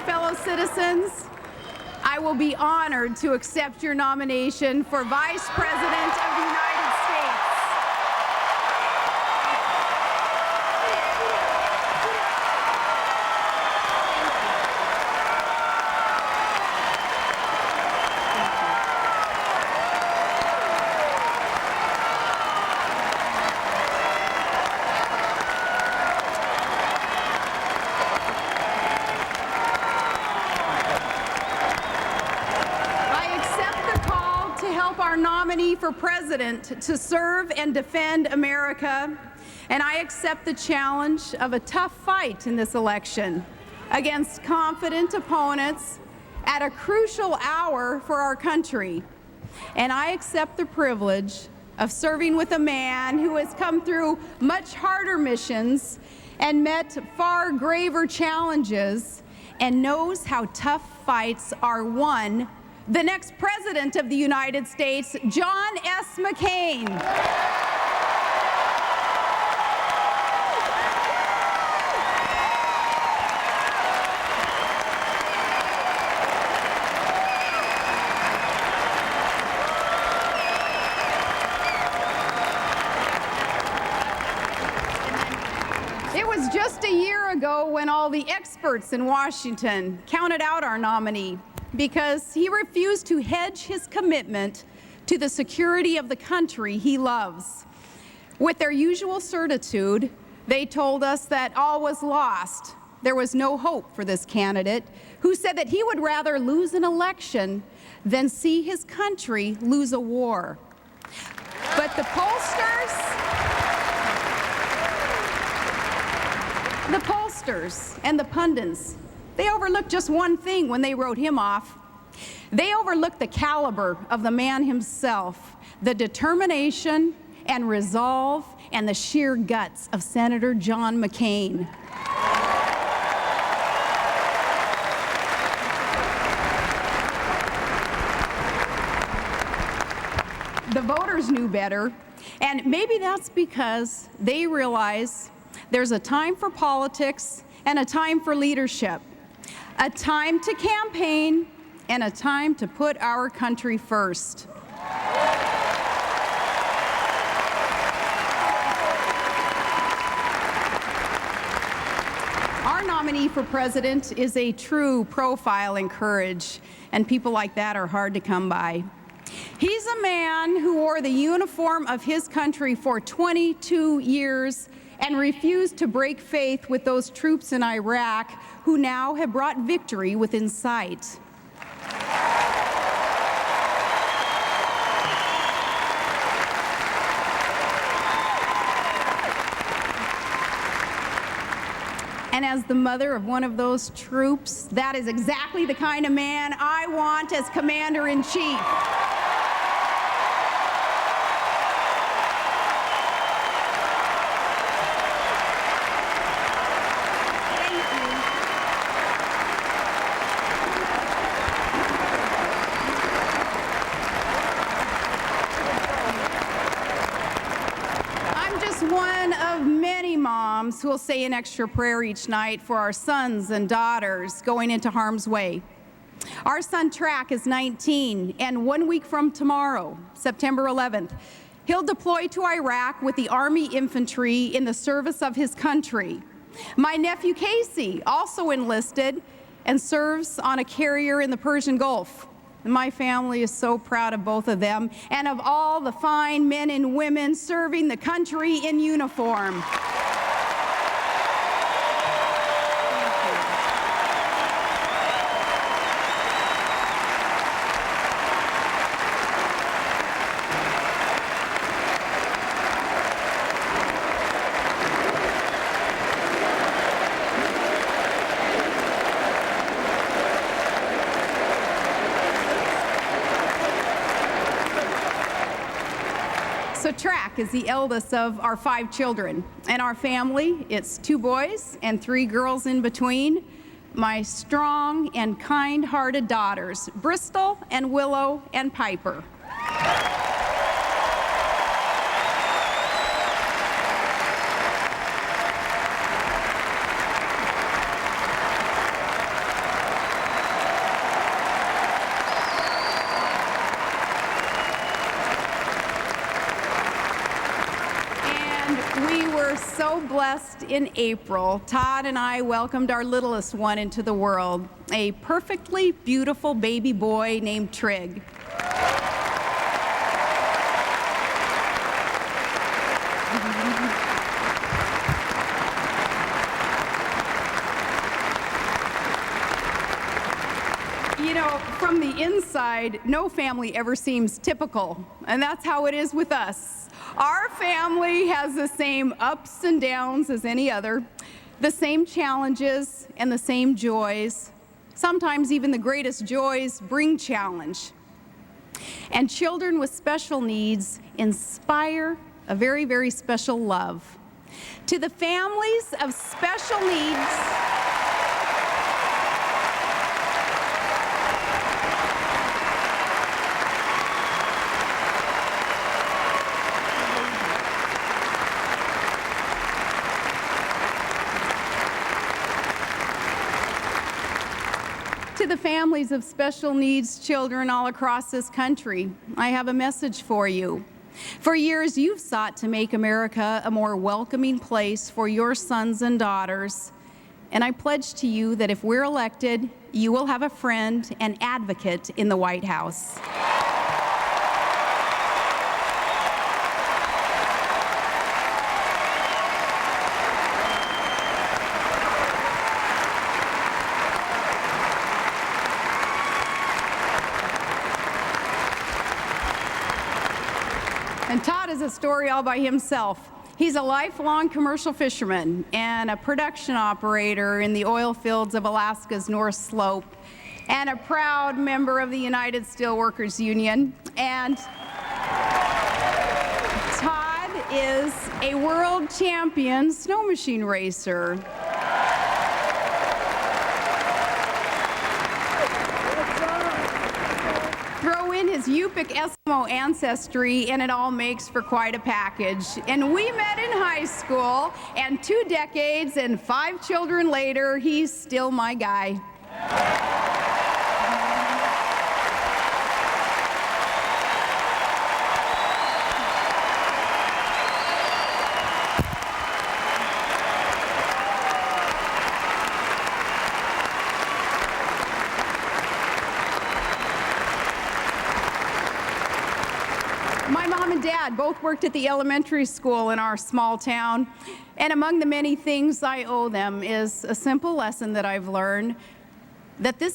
fellow citizens, I will be honored to accept your nomination for Vice President of the United States. Our nominee for president to serve and defend America, and I accept the challenge of a tough fight in this election against confident opponents at a crucial hour for our country. And I accept the privilege of serving with a man who has come through much harder missions and met far graver challenges and knows how tough fights are won. The next President of the United States, John S. McCain. It was just a year ago when all the experts in Washington counted out our nominee, because he refused to hedge his commitment to the security of the country he loves. With their usual certitude, they told us that all was lost. There was no hope for this candidate, who said that he would rather lose an election than see his country lose a war. But the pollsters and the pundits, they overlooked just one thing when they wrote him off. They overlooked the caliber of the man himself, the determination and resolve and the sheer guts of Senator John McCain. The voters knew better, and maybe that's because they realize there's a time for politics and a time for leadership. A time to campaign and a time to put our country first. Our nominee for president is a true profile in courage, and people like that are hard to come by. He's a man who wore the uniform of his country for 22 years and refused to break faith with those troops in Iraq who now have brought victory within sight. And as the mother of one of those troops, that is exactly the kind of man I want as Commander-in-Chief. One of many moms who will say an extra prayer each night for our sons and daughters going into harm's way. Our son Track is 19, and 1 week from tomorrow, September 11th, he'll deploy to Iraq with the Army infantry in the service of his country. My nephew Casey also enlisted and serves on a carrier in the Persian Gulf. My family is so proud of both of them and of all the fine men and women serving the country in uniform. So Track is the eldest of our 5 children. And our family, it's 2 boys and 3 girls in between. My strong and kind-hearted daughters, Bristol and Willow and Piper. just in April, Todd and I welcomed our littlest one into the world, a perfectly beautiful baby boy named Trig. You know, from the inside, no family ever seems typical, and that's how it is with us. Our family has the same ups and downs as any other, the same challenges and the same joys. Sometimes even the greatest joys bring challenge. And children with special needs inspire a very, very special love. To the families of special needs, children all across this country, I have a message for you. For years, you've sought to make America a more welcoming place for your sons and daughters. And I pledge to you that if we're elected, you will have a friend and advocate in the White House. And Todd is a story all by himself. He's a lifelong commercial fisherman and a production operator in the oil fields of Alaska's North Slope, and a proud member of the United Steelworkers Union. And Todd is a world champion snow machine racer. Throw in his Yupik Eskimo ancestry, and it all makes for quite a package. And we met in high school, and 2 decades and 5 children later, he's still my guy. My mom and dad both worked at the elementary school in our small town, and among the many things I owe them is a simple lesson that I've learned, that this